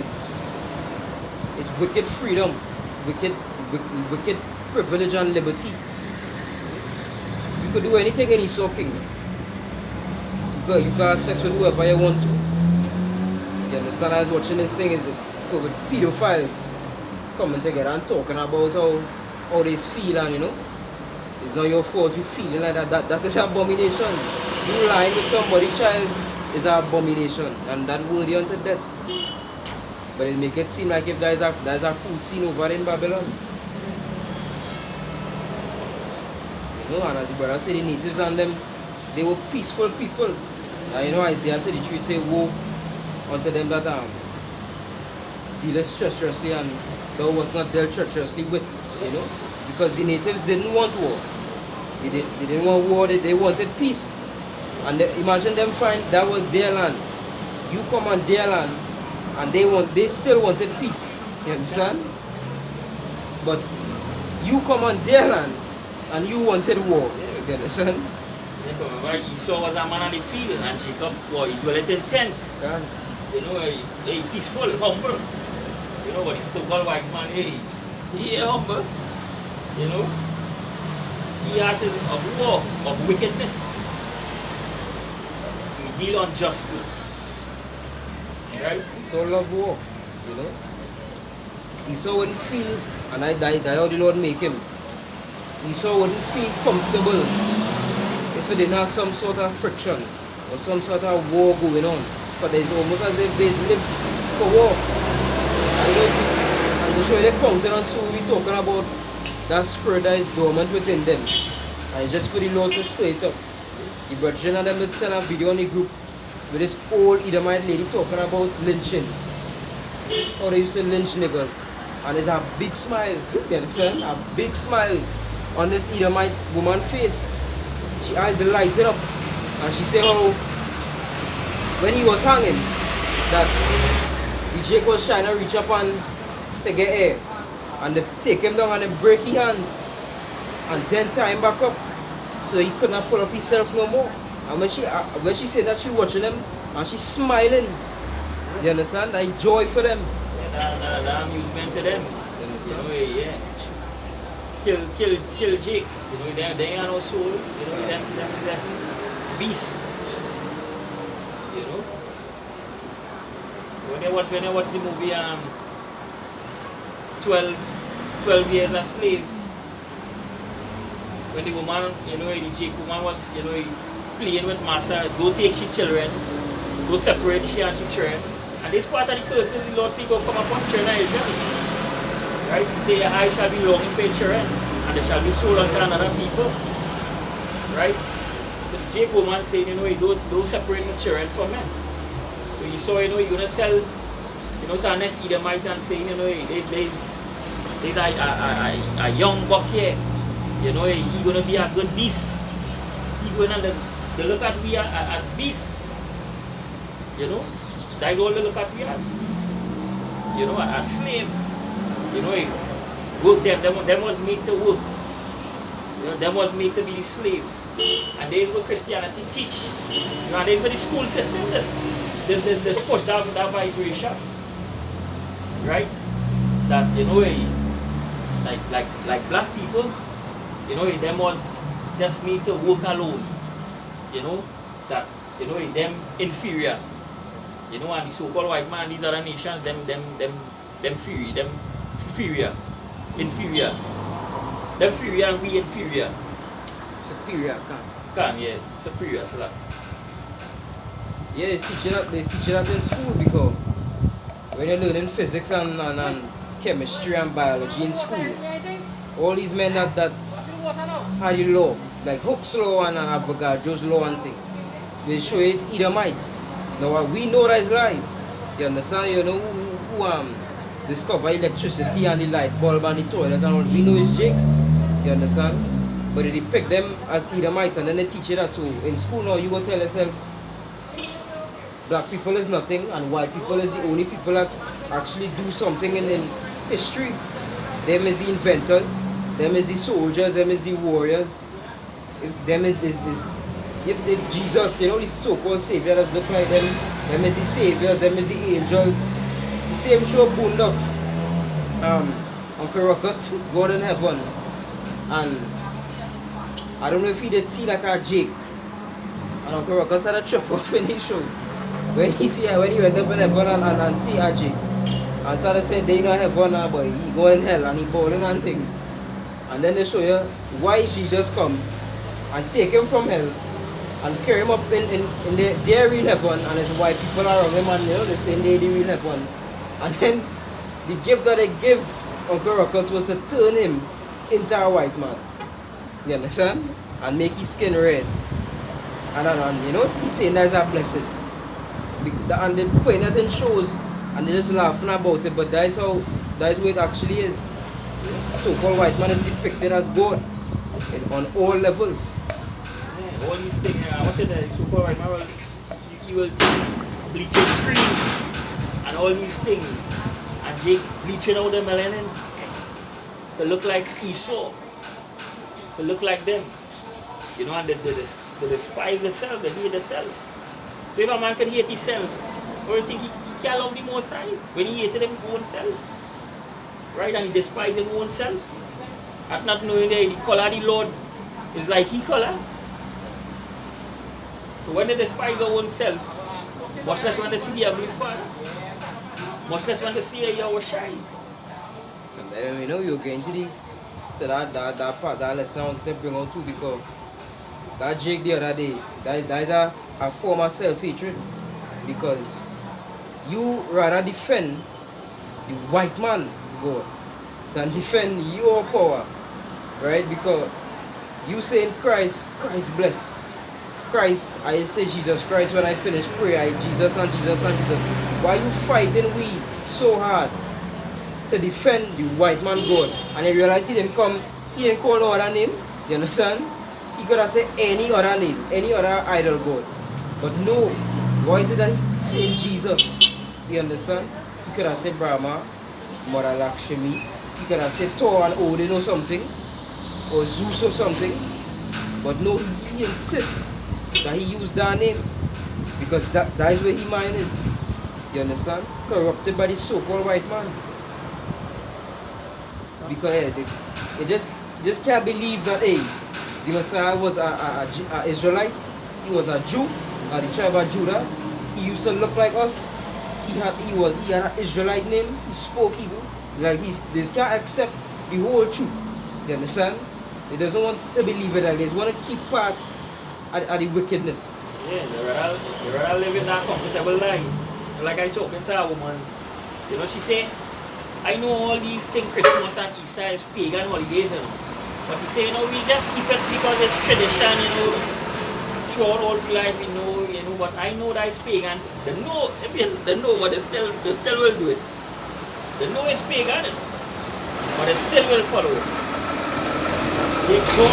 is wicked freedom, wicked privilege and liberty. You could do anything in Esau kingdom. You can have sex with whoever you want to. You understand? I was watching this thing is for with pedophiles coming together and talking about how they feel, and it's not your fault you feeling like that. That is an abomination. You lying with somebody's child is an abomination, and that worthy unto death. But it make it seem like if there's a cool scene over in Babylon. And as the brother said, the natives and them, they were peaceful people. And Isaiah 33 say, woe unto them that dealeth treacherously, and thou was not dealt treacherously with, because the natives didn't want war. They didn't want war, they wanted peace. And imagine them find that was their land. You come on their land, and they still wanted peace. You understand? But you come on their land, and you wanted war. You understand? Remember, Esau was a man on the field, and Jacob, he dwelt in tent. Yeah. He peaceful, humble. But the so-called white man, he humble. He had of war, of wickedness. He heal unjustly. Right? Esau love war, Esau wouldn't feel, and I how the Lord make him. Esau wouldn't feel comfortable if he didn't have some sort of friction or some sort of war going on. But it's almost as if they live for war. And to show you the countenance, so we're talking about that spirit that is dormant within them. And it's just for the Lord to stir it up. The brethren and them would send a video on the group with this old Edomite lady talking about lynching. How they used to lynch niggas. And there's a big smile, you understand? A big smile on this Edomite woman's face. She eyes lighted up. And she said how when he was hanging, that the Jake was trying to reach up and to get air. And they take him down and they break his hands. And then tie him back up. So he could not pull up himself no more. And when she said that, she watching them and she's smiling. You understand? That joy for them. Yeah, that amusement to them. You understand? Kill Jakes. They ain't no soul. Them just beasts. When I watch the movie 12 Years a Slave, when the woman, the Jake woman was, playing with Massa, go take she children, go separate she and she children. And this part of the curse, the Lord say, go come upon children of Israel. Right? He say, I shall be longing for children, and they shall be sold unto another people. Right? So the Jake woman saying, don't separate the children from men. So you saw, you're going to sell, to the next Edomite and saying, there's a young buck here. He's going to be a good beast. He's going to look at we as beasts. That's all they look at we as slaves. Work them was made to work. Them was made to be the slave. And then what Christianity teach. And then for the school system, this push that vibration. Right? That like black people, them was just made to work alone. That them inferior. And the so-called white man, these other nations, them inferior. Them inferior and we inferior. Superior, Yeah, superior, so that. Yeah, they teach you that in school, because when you're learning physics and chemistry and biology in school, all these men that had the law, like Hooke's law and Avogadro's law and thing, they show you it's Edomites. Now we know that is lies. You understand? Who discover electricity and the light bulb and the toilet and all. We know it's Jakes. You understand? But they depict them as Edomites, and then they teach you that. So in school now you go tell yourself black people is nothing and white people is the only people that actually do something in history. Them is the inventors, them is the soldiers, them is the warriors. If Jesus, the so-called savior does look like them is the saviors, them is the angels. the same show Boondocks. Uncle Ruckus going in heaven, and I don't know if he did see like a Jake, and Uncle Ruckus had a trip off in his show when he went up in heaven and see a Jake, and started saying they not heaven now, but he go in hell and he balling and thing, and then they show you why Jesus come and take him from hell and carry him up in their real heaven, and it's why people are around him and they say they the real heaven, and then the gift that they give Uncle Ruckus was to turn him into a white man. You understand? And make his skin red. And he's saying that's a blessing. And they putting it in shows and they're just laughing about it, but that's what it actually is. So-called white man is depicted as God on all levels. Yeah, all these things, watch it, so-called white man, you will take bleaching cream and all these things. And Jake bleaching out the melanin to look like Esau, to look like them. And they despise themselves, they hate themselves. So if a man can hate himself, or you think he can't love the Most High when he hated his own self? Right? And he despises his own self. At not knowing that the color of the Lord is like his color. So when they despise their own self, much less when they see the Heavenly Father, much less when they see your shine. And then you're going to that part, that lesson I want to bring out too, because that Jake the other day, that is a form of self-hatred, because you rather defend the white man God than defend your power, right? Because you saying Christ bless. Christ, I say Jesus Christ when I finish prayer, Jesus and Jesus and Jesus. Why you fighting we so hard to defend the white man God? And I realize he didn't call no other name, you understand? He could have said any other name, any other idol God. But no, why is it that he said Jesus? You understand? He could have said Brahma, Mother Lakshmi, he could have said Thor and Odin or something, or Zeus or something. But no, he insists that he used that name, because that is where his mind is. You understand? Corrupted by the so-called white man. Because they just can't believe that the Messiah was a Israelite. He was a Jew, the tribe of Judah. He used to look like us. He had an Israelite name. He spoke Hebrew. Like they can't accept the whole truth. You understand? They doesn't want to believe it. They just want to keep part of the wickedness. Yeah, they rather live in that comfortable life. Like I talking to a woman, she say, I know all these things, Christmas and Easter is pagan holidays, but he say, we just keep it because it's tradition, throughout all life, but I know that it's pagan. They know, but they still will do it. They know it's pagan, but they still will follow it. They go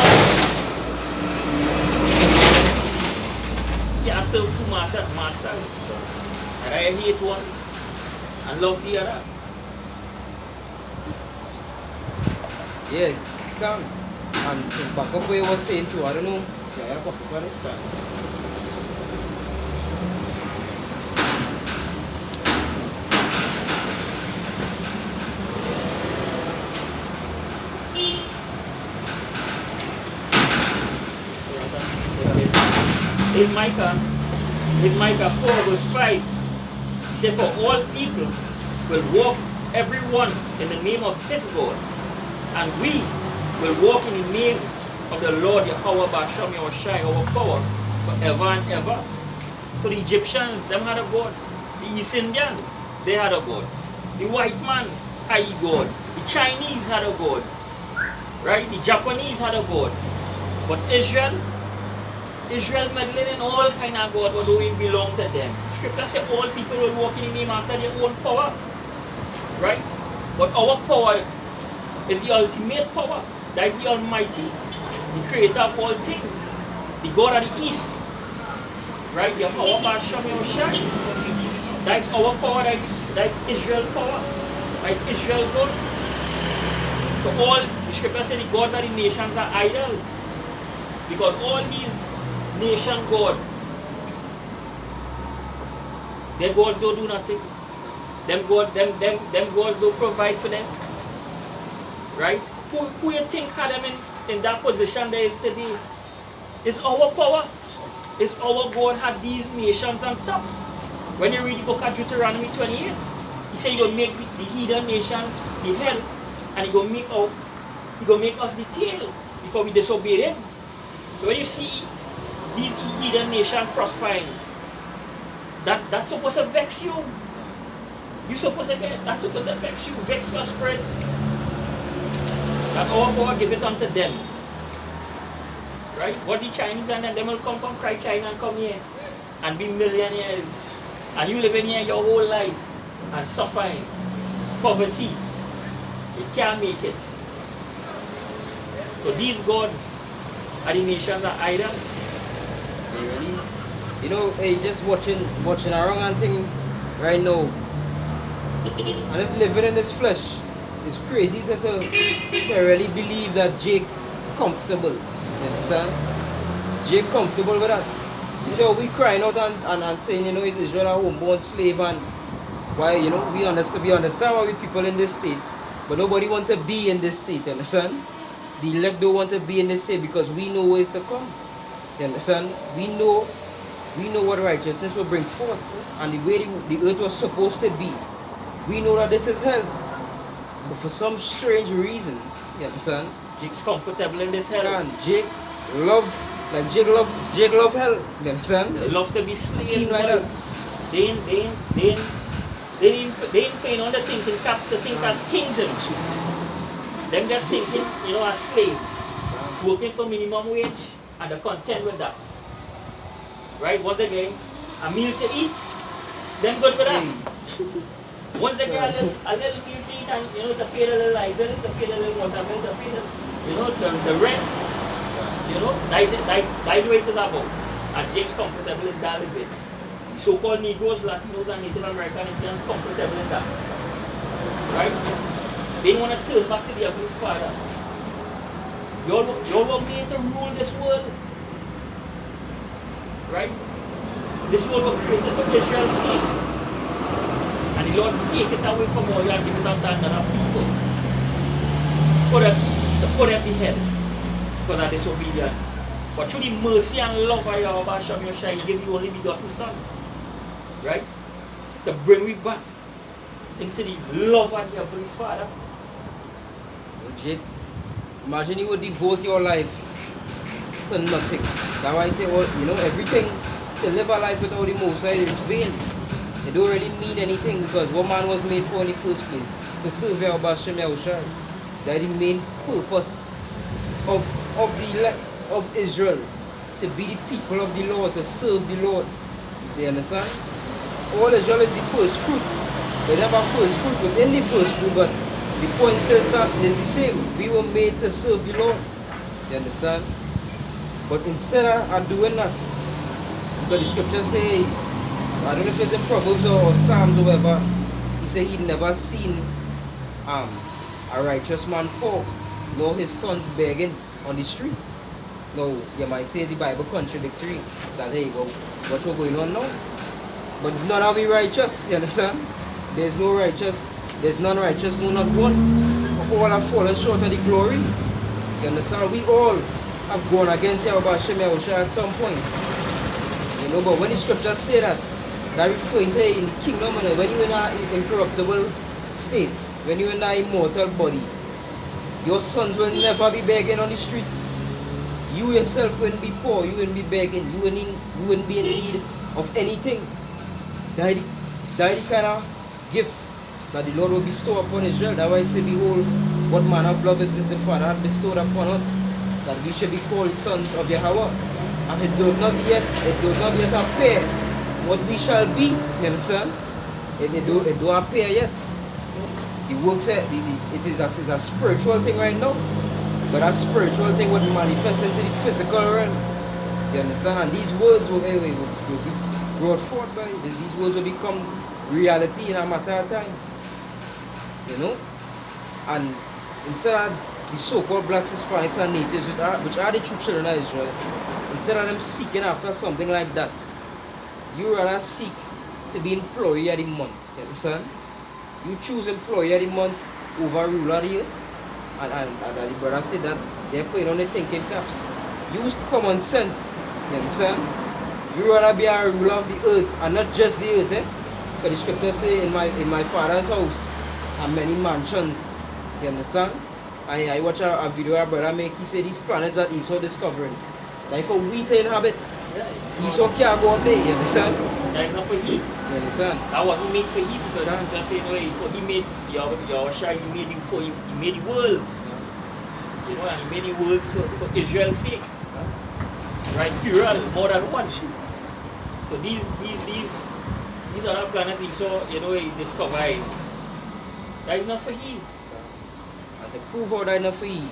and serve two masters. And I hate one and love the other. Yeah, it's calm. And back up where I was saying too, I don't know. Yeah, back up for it. In Micah 4 verse 5, he said, for all people will walk everyone in the name of his God, and we will walk in the name of the Lord Yahweh Basham Yahushai, our power, forever and ever. So the Egyptians, them had a God. The East Indians, they had a God. The white man had a God. The Chinese had a God. Right? The Japanese had a God. But Israel meddling in all kind of God, what don't belong to them. Scripture says all people will walk in the name after their own power. Right? But our power is the ultimate power. That is the Almighty, the creator of all things. The God of the East. Right? The power of Hashem Yahushai. That is our power, that is Israel's power. That is Israel's God. So all the scripture says the gods of the nations are idols. Because all these nation gods, their gods don't do nothing. Them gods don't provide for them. Right? Who you think had them in that position there is today? It's our power. It's our God had these nations on top. When you read the book of Deuteronomy 28, he said he gonna make the heathen nations the head, and he gonna make us the tail because we disobeyed him. So when you see these heathen nations prospering, that's supposed to vex you. That's supposed to vex you, vex your spirit. That our God give it unto them. Right? What the Chinese and them will come from China and come here and be millionaires. And you living here your whole life and suffering, poverty. You can't make it. So these gods are the nations are idol. They really, you know, just watching around and thing right now. And just living in this flesh. It's crazy that they really believe that Jake comfortable. You understand? Jake comfortable with that. You see how we crying out and saying, you know, Israel a homeborn slave and why, you know, we understand why we people in this state, but nobody want to be in this state, you understand? The elect don't want to be in this state because we know ways to come. You understand? We know what righteousness will bring forth and the way the earth was supposed to be. We know that this is hell. But for some strange reason, you understand? Jake's comfortable in this hell. And Jake love hell. You understand? They love to be slaves. Like that. They ain't paying on the thinking caps to think as kings. Them just thinking, you know, as slaves. Working for minimum wage and they're content with that. Right? Once again, a meal to eat, them good with that. Once they get a little meal to eat and, you know, to pay the little light bill, to pay the little water bill, to pay the, you know, the rent, you know, that's the way it is about. And Jake's comfortable in that living. So-called Negroes, Latinos, and Native American Indians comfortable in that. Right? They want to turn back to the Heavenly Father. Y'all were made to rule this world. Right? This world was created for Israel's sake. And the Lord take it away from all you and give it unto another people. To put them in hell because of disobedience. But through the mercy and love of Yahweh Hashem Yoshai, He gave you only begotten Son. Right? To bring me back into the love of the Heavenly Father. Jake, imagine you would devote your life to nothing. That's why I say, well, you know, everything to live a life without the Most High is vain. It don't really mean anything because what man was made for in the first place? To serve Yahweh Hashem Yahushua. That's the main purpose of Israel. To be the people of the Lord, to serve the Lord. You understand? All Israel is the first fruit. They never first fruit within the first fruit, but the point still is the same. We were made to serve the Lord. You understand? But instead of doing that, because the scripture say, I don't know if it's in Proverbs or Psalms or whatever, he said he'd never seen a righteous man poor, nor his sons begging on the streets. Now, you might say the Bible contradictory, that hey, well, what's going on now? But none of we righteous, you understand? There's no righteous, there's none righteous, no not one. All have fallen short of the glory. You understand? We all have gone against Yahweh Hashem Yahushua at some point. You know, but when the scriptures say that referring to in the kingdom, when you're in an incorruptible state, when you're in an immortal body, your sons will never be begging on the streets. You yourself wouldn't be poor, you wouldn't be begging, you wouldn't be in need of anything. That the kind of gift that the Lord will bestow upon Israel. That's why I say, behold, what manner of love is this the Father hath bestowed upon us, that we should be called sons of Yahweh. And it does not yet appear what we shall be. You understand? It don't appear yet. The works, it is a spiritual thing right now. But that spiritual thing would manifest into the physical realm. You understand? And these words will be brought forth by these words will become reality in a matter of time. You know? And instead of the so-called blacks, Hispanics, and natives, which are the true children of Israel, instead of them seeking after something like that, you rather seek to be employee of the month. You understand? You choose employee of the month over ruler of the year. And the brother said that they're playing on the thinking caps. Use common sense. You understand? You rather be a ruler of the earth and not just the earth, eh? Because the scripture say in my father's house are many mansions. You understand? I watch a video a brother make, he said these planets that Esau discovering. Like for we to inhabit. Yeah, Esau can't go up there, you understand? that is not for him. You understand? That wasn't made for him because just saying, no, for he made Yahushua, he made him for him, he made the worlds. You know, and he made the worlds for Israel's sake. Right? Plural, more than one. So these other planets Esau, you know, he discovered. That is not for him. And to prove how that not for you,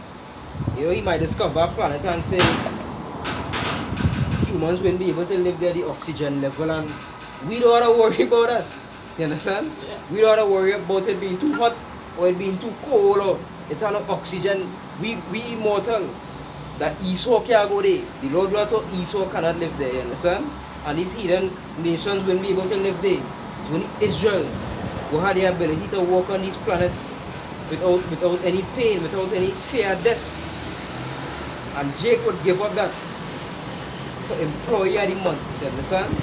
you know, he might discover a planet and say humans won't be able to live there, the oxygen level, and we don't have to worry about that. You understand? Yeah. We don't have to worry about it being too hot or it being too cold or it's not oxygen. We immortal. That Esau can't go there. The Lord was so Esau cannot live there, you understand? And these heathen nations won't be able to live there. It's only Israel who had the ability to walk on these planets without any pain, without any fear of death. And Jake would give up that for employee of the month, you understand?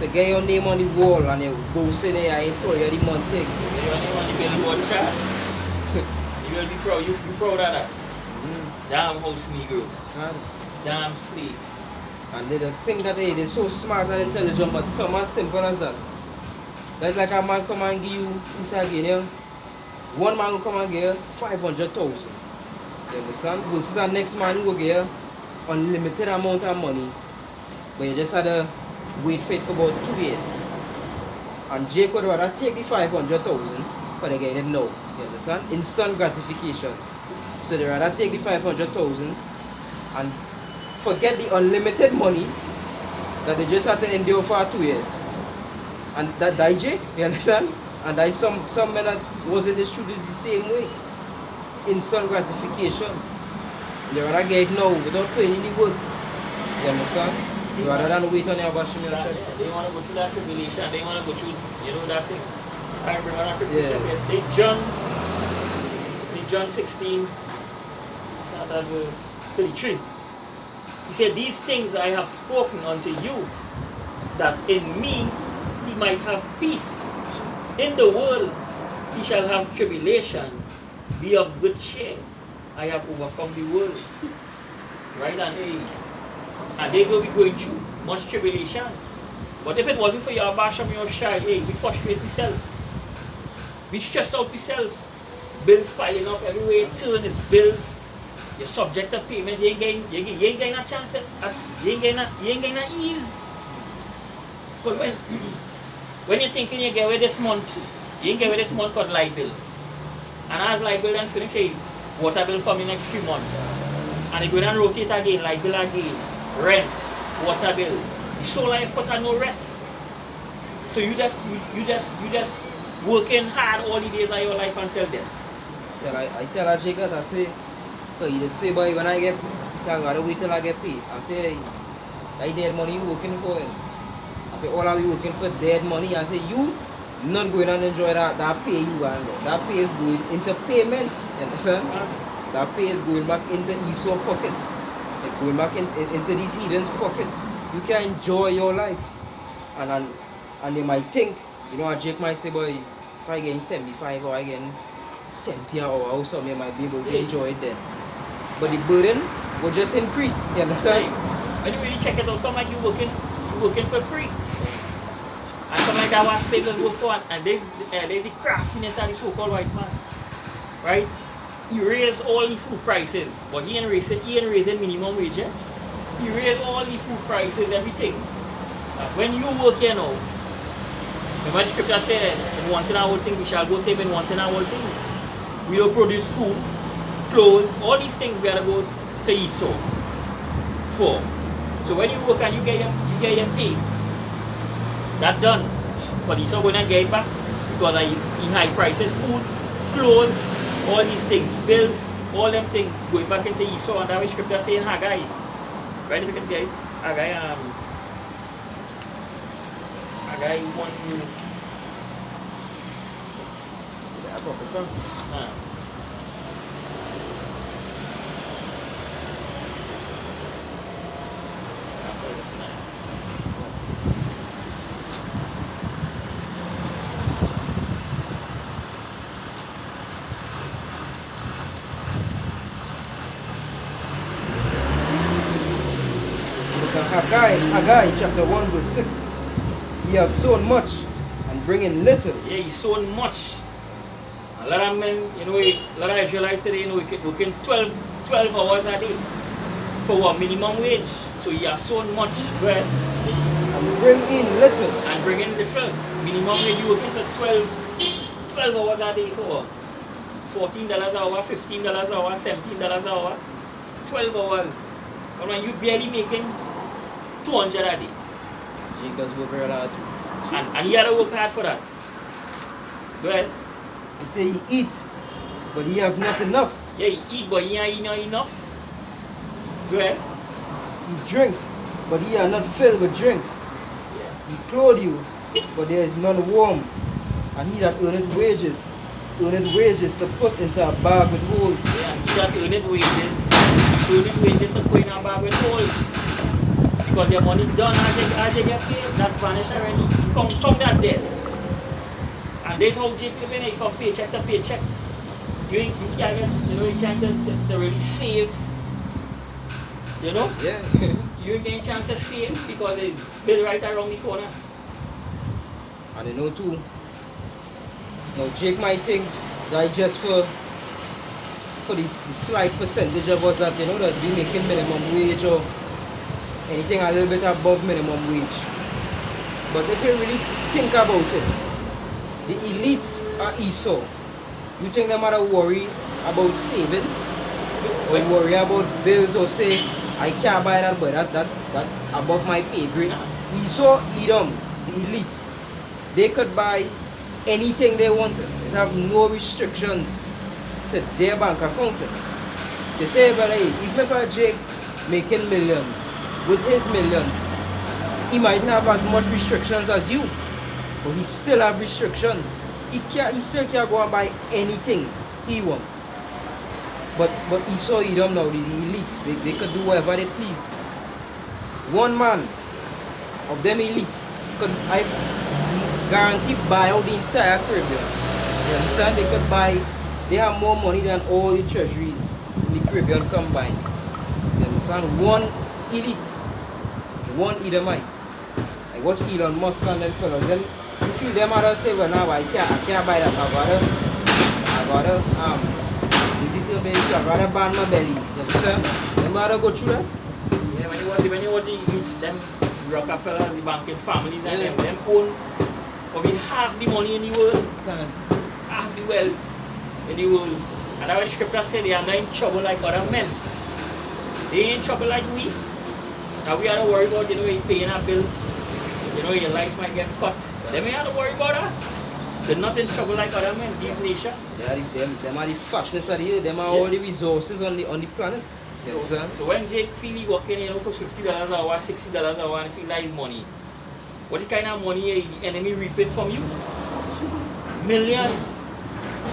To get your name on the wall and you go say they are employee of the month thing. Your name on the billboard chart. You will be proud. You proud of that. Damn house Negro. Damn slave. And they just think that hey, they're so smart and intelligent, but some as simple as that. That's like a man come and give you inside Guinea. One man will come and give you 500,000. You understand? Versus the next man who will give you unlimited amount of money. But you just had to wait for it for about 2 years. And Jake would rather take the 500,000 but they get it now. You understand? Instant gratification. So they rather take the 500,000 and forget the unlimited money that they just had to endure for 2 years. And that Jake, you understand? And that some men that was in the street is the same way. Instant gratification. They rather get it now without putting in the work. You understand? Rather than wait on your bashing your shit. They want to go through that tribulation. They want to go through, you know, that thing. I remember that tribulation. Yeah. In John 16, that verse 33. He said, "These things I have spoken unto you, that in me he might have peace. In the world he shall have tribulation. Be of good cheer. I have overcome the world." Right? And they will be going through much tribulation. But if it wasn't for your bash and your shy, hey, we frustrate yourself. We stress out yourself. Bills piling up everywhere, turn is bills. You're subject to payments, you ain't getting a chance to, you ain't getting a ease. But when you're thinking you get away this month, you ain't get away this month called light bill. And as light bill then finish, hey, water bill come in next 3 months. And you go and rotate again, light bill again, rent, water bill. The solar effort and no rest. So you just working hard all the days of your life until death. Yeah, I tell her Jake that I say, he did say, boy, when I get, so I gotta wait till I get paid. I say, I dead money you working for it. I say, all are you working for dead money? I say, you not going and enjoy that pay you got. That pay is going into payments, you understand? That pay is going back into Esau pocket. It's going back into these heathens pocket. You can enjoy your life. And they might think, you know, Jake might say, boy, if I get 75 or I get 70 an hour or something, I might be able to enjoy it then. But the burden will just increase, you understand? When you really check it out, come like you working for free. And come like that one slave will go for, and there's the craftiness of the so-called white man. Right? He raised all the food prices, but he ain't raising minimum wage yet. He raised all the food prices, everything. When you work here now, remember the scripture said, in wanting our things, we shall go to him in wanting our things. We will produce food, clothes, all these things we gotta go to Esau for. So when you work and you get your pay, that's done. But Esau going to get it back because of the high prices, food, clothes, all these things, bills, all them things going back into Esau, and that was scripture saying Haggai. Right, if you can get it, Haggai 1:6. proper song. Look at Haggai chapter 1 verse 6. Ye have sown much and bring in little. Yeah, he's sown much. A lot of men, you know, a lot of Israelites today, you know, working 12 hours a day for what? Minimum wage. So he has sown much bread And bring in little. and bring in little. Minimum wage, you working for 12 hours a day for what? $14 an hour, $15 an hour, $17 an hour, 12 hours. But when you barely making 200 a day. He does work very hard. And he had to work hard for that. Go ahead. He say he eat, but he have not enough. Yeah, he eat, but he ain't enough. Go ahead. He drink, but he are not filled with drink. He clothe you, but there is none warm. And he that earneth wages to put into a bag with holes. Yeah, he that earneth wages to put in a bag with holes. Because your money done as they get paid, that vanish already. Come that dead. And this whole Jacob in it from paycheck to paycheck. You can't get, you know, you can't to really save. You know? Yeah. You ain't getting a chance to save because it's bill right around the corner. And you know too. Now Jake might think that just for the slight percentage of us that, you know, that's been making minimum wage or anything a little bit above minimum wage. But if you really think about it, the elites are Esau. You think they matter worry about savings? Or worry about bills or say, I can't buy that, but that above my pay grade. Esau, Edom, the elites, they could buy anything they wanted. They have no restrictions to their bank account. They say, well, hey, even if Jake making millions, with his millions, he might not have as much restrictions as you, but he still have restrictions. He still can't go and buy anything he wants. But Esau, Edom now, the elites, they could do whatever they please. One man of them elites could, I guarantee, buy out the entire Caribbean. You understand? They have more money than all the treasuries in the Caribbean combined. You understand? One elite, one Edomite. Like watch Elon Musk and them fellas. Then you feel them others say, well now I can't buy that. I gotta ban my belly. You understand? Them other go through that. Yeah, when you watch the elites, them Rockefellers, the banking families and them own probably half the money in the world, half the wealth in the world. And that's what the scripture said, they are not in trouble like other men. They ain't in trouble like we. Now we are to worry about, you know, you paying a bill, you know, your lights might get cut. They may have to worry about that. They're not in trouble like other men, deep nation. Them are the fatness of the earth, them are all the resources on the planet. You understand? So when Jake feel he working, you know, for $50 an hour, $60 an hour, and feel that is money, what kind of money the enemy reaping from you? Millions.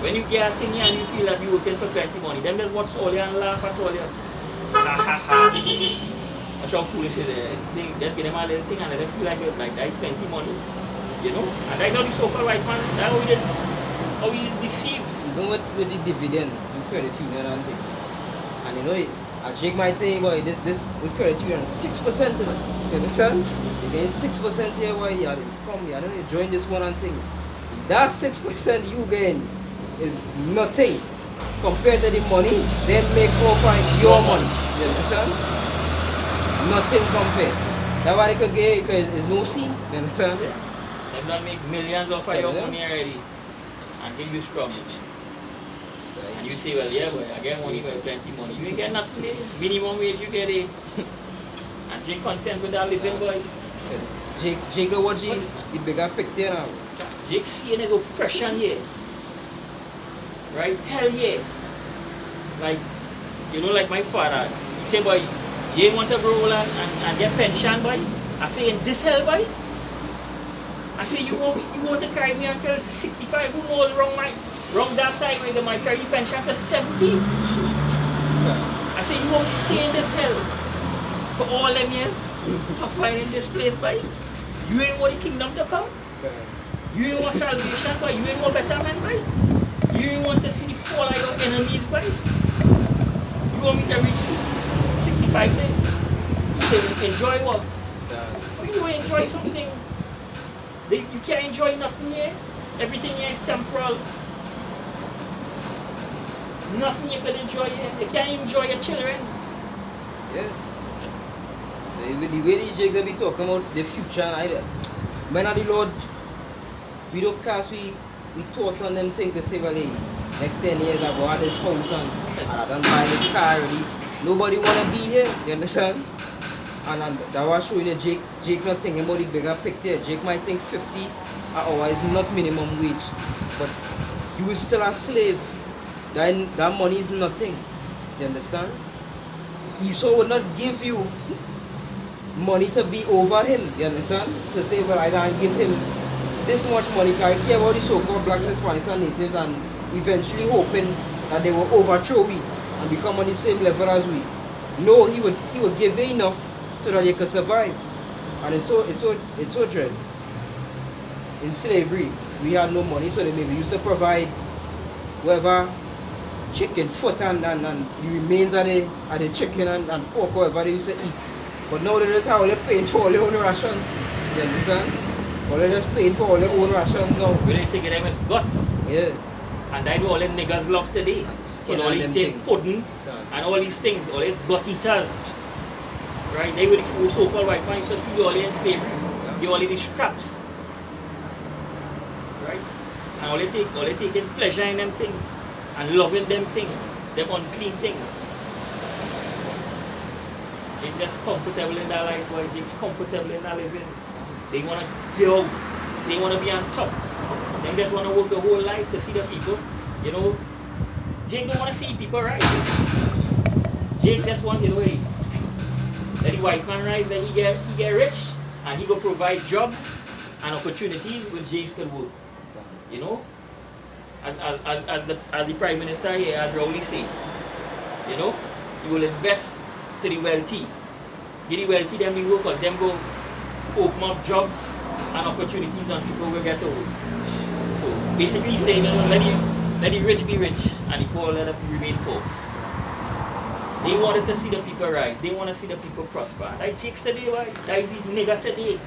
When you get a thing here and you feel that you're working for plenty money, then just watch all you and laugh at all you. Ha ha ha. That's how foolish it is. Just give them a little thing and let them feel like that is plenty money. You know? And that's how the so-called white man, that's how we deceive. Even with the dividend, you credit union and things. And you know, Jake might say, boy, this credit union 6% in it. You understand? You gain 6% here, boy, you come here, I don't know, you join this one and thing. That 6% you gain is nothing compared to the money they make off your money. You understand? Nothing compared. That's why they could get, because there's no seed. You understand? Yeah. They don't make millions off your money already and give you scrubs. And you say, well, yeah, boy, I get money, but plenty money. You ain't get nothing there. Minimum wage you get it. And Jake content with that living, boy. Jake go watch the bigger picture now. Jake seeing his oppression here. Right? Hell yeah. Like, you know, like my father. He say, boy, you want to grow and get pension, boy? I say, in this hell, boy? I say, you want to carry me until 65, who knows wrong, mate? Wrong that time when they might carry the pension to 70. I say, you won't stay in this hell for all them years, suffering in this place, boy. You ain't want the kingdom to come. You ain't want salvation, boy. You ain't want betterment, boy. You ain't want to see the fall of your enemies, boy. You want me to reach 65 then? You say, enjoy what? When you enjoy something, you can't enjoy nothing here. Everything here is temporal. Nothing you can enjoy here. You can't enjoy your children. Yeah. The way these jigs be talking about the future and I, men of the Lord, we don't cast we thoughts on them things to say, well, hey, next 10 years I go out this house and I done buy this car already. Nobody wanna be here, you understand? And that was showing you Jake not thinking about the bigger picture. Jake might think 50 an hour is not minimum wage. But you is still a slave. That money is nothing. You understand? Esau would not give you money to be over him. You understand? To say, well, I don't give him this much money because I care about the so-called blacks, Hispanics and natives and eventually hoping that they will overthrow we and become on the same level as we. No, he would give you enough so that you can survive. And it's so dread. In slavery, we had no money, so they maybe used to provide whatever chicken, foot and the remains of the chicken and pork, whatever they used to eat. But now they just how they're paying for all their own rations. You understand? Or they're just paying for all their own rations now. When they say get them as guts. Yeah. And that's what all them niggas love today. Skin all and these them take thing. pudding and all these things, all these gut eaters. Right? They were the so-called white man used to feed all in slavery. They all in the straps. Right? And all they taking pleasure in them things and loving them things, them unclean things. They're just comfortable in their life, boy. They're just comfortable in their living. They want to get out. They want to be on top. They just want to work the whole life to see the people. You know, Jake don't want to see people rise. Jake just want, you know, let the white man rise, then he get rich, and he go provide jobs and opportunities where Jake can work. You know, as the Prime Minister here, as Rowley say, you know, he will invest to the wealthy. Give the wealthy them the work, or them go open up jobs and opportunities and people will get to work. So basically he's saying, you know, let the rich be rich and the poor let them remain poor. They wanted to see the people rise. They want to see the people prosper. Like Jake said today, right? That is the nigga today.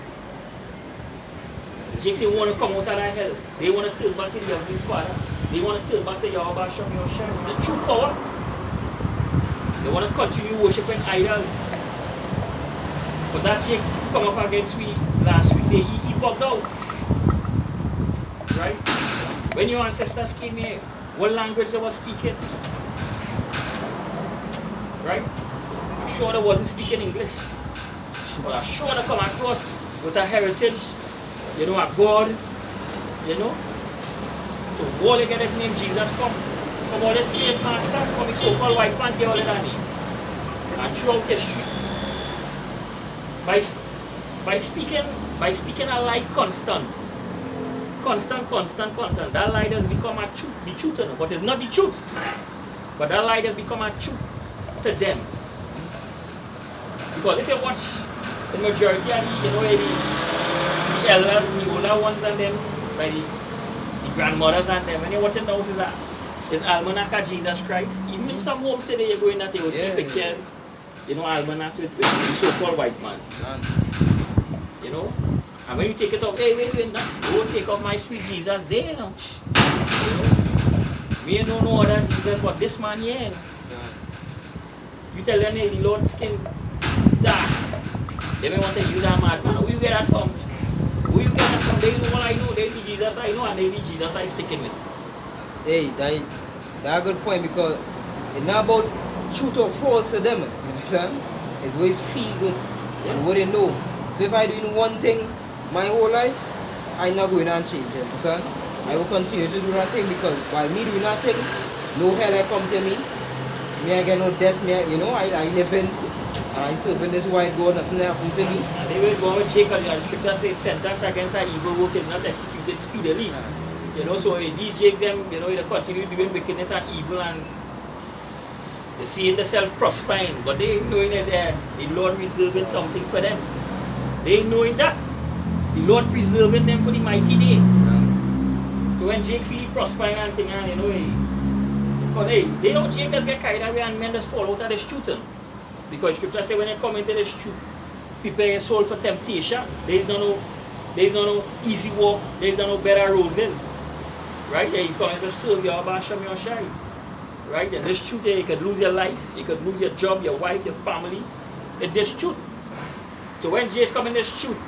Jake said, want to come out of that hell. They want to turn back to the Heavenly Father. They want to turn back to Yahweh Shem Yoshem, the true power. They want to continue worshiping idols. But that Jake come up against me last week, he bugged out. Right? When your ancestors came here, what language they were speaking? Right? I'm sure they wasn't speaking English. But I'm sure they come across with a heritage, you know, a God, you know. So all they get his name Jesus from all the slave master, from the so-called white man, they all that name. And throughout history, by speaking a lie constant, that lie has become a truth, the truth to them, but it's not the truth. But that lie has become a truth to them. Because if you watch the majority of the, you know, the elders, the older ones and them, by the grandmothers and them, when you're watching the houses, is almanac of Jesus Christ. Even in some homes today, you go in that, you will see pictures, you know, almanac with the so-called white man. You know? And when you take it off, hey, wait, no, don't take off my sweet Jesus there, you know. You know? We don't know other Jesus, but this man here, you know. You tell them, hey, the Lord's skin dark. They may want to use that madman. Who you get that from? Who you get that from? They know what I know. They the Jesus I know, and they the Jesus I sticking with. Hey, that's a good point, because it's not about truth or false to them. You understand? It's what it's feel good and what they know. So if I do one thing my whole life, I'm not going to change. You understand? I will continue to do that thing, because while me doing that thing, no hell I come to me. I get no death, you know, I live in, and I serve in this white God, nothing happened to me. And they will go with Jacob, and the scripture says, sentence against an evil work is not executed speedily. You You know, so these Jakes them, you know, they continue doing wickedness and evil and they seeing themselves prospering, but they ain't knowing that the Lord reserving something for them. They ain't knowing that. The Lord preserving them for the mighty day. So when Jake feel prospering and thing, and you know, but hey, they don't Jake that get carried away and men just fall out of the shooting. Because scripture say when they come into the street, prepare your soul for temptation. There's no easy walk, there's no bed of roses. Right there, you come to serve your Abasham, your Shai. Right there, this truth there, you could lose your life, you could lose your job, your wife, your family. It's this truth. So when Jays come in this truth,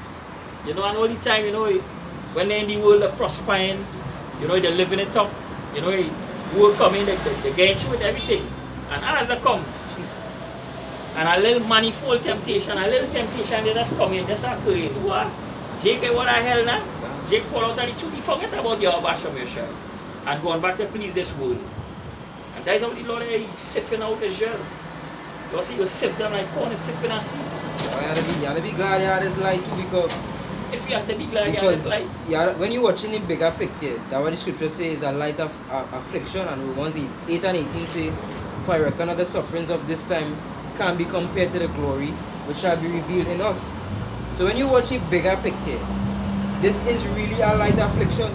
you know, and all the time, you know, when they're in the world of prospering, you know, they're living it up, you know, world coming, they're getting through with everything. And as they come, and a little manifold temptation, a little temptation, they just come in, just start going, what? Jake, what the hell now? Jake fall out of the truth, he forget about your Abasham Yeshua and going back to please this world. And that is how the Lord is sifting out Israel. You see, you sift them like corn, sifting and sift. You have to be glad you had this light too, because if you have to be glad you have this light. Yeah, when you're watching the bigger picture, that's what the scripture says is a light of affliction, and Romans 8 and 18 say, for I reckon that the sufferings of this time can be compared to the glory which shall be revealed in us. So when you watch the bigger picture, this is really a light affliction,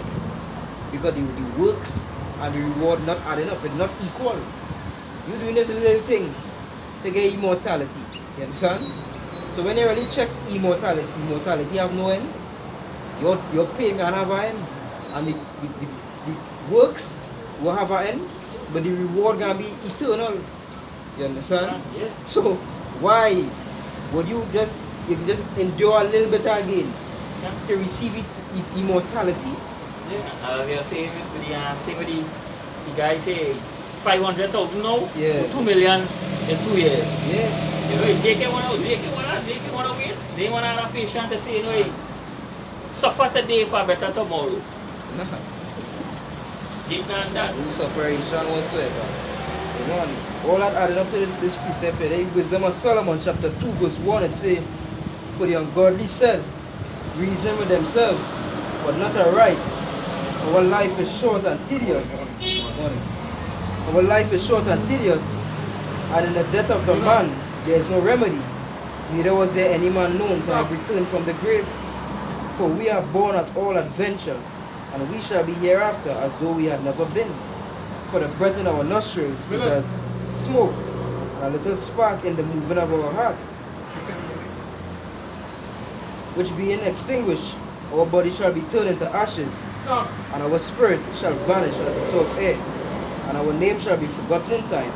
because the works and the reward not adding up, it's not equal. You're doing this little thing to get immortality. You understand? So when you really check immortality have no end. Your pain can have an end. And the works will have an end, but the reward can be eternal. You understand? Yeah. So why would you just endure a little bit again to receive immortality? Yeah, we are saying with the thing with the guy say 500,000 now, Yeah. 2 million in 2 years. Yeah. You know, JK wanna win. They wanna have a patient to say, you know, suffer today for better tomorrow. Nah. Jake not that. No separation whatsoever. You know, all that added up to this precept here, the wisdom of Solomon chapter 2 verse 1, it say, for the ungodly said, reasoning with themselves, but not aright. Our life is short and tedious. Our life is short and tedious, and in the death of the man there is no remedy, neither was there any man known to have returned from the grave. For we are born at all adventure, and we shall be hereafter as though we had never been. For the breath in our nostrils is as smoke, and a little spark in the moving of our heart. Which being extinguished, our body shall be turned into ashes, and our spirit shall vanish as the soul of air, and our name shall be forgotten in time,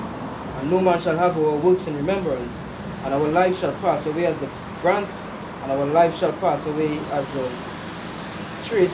and no man shall have our works in remembrance, and our life shall pass away as the branch, and our life shall pass away as the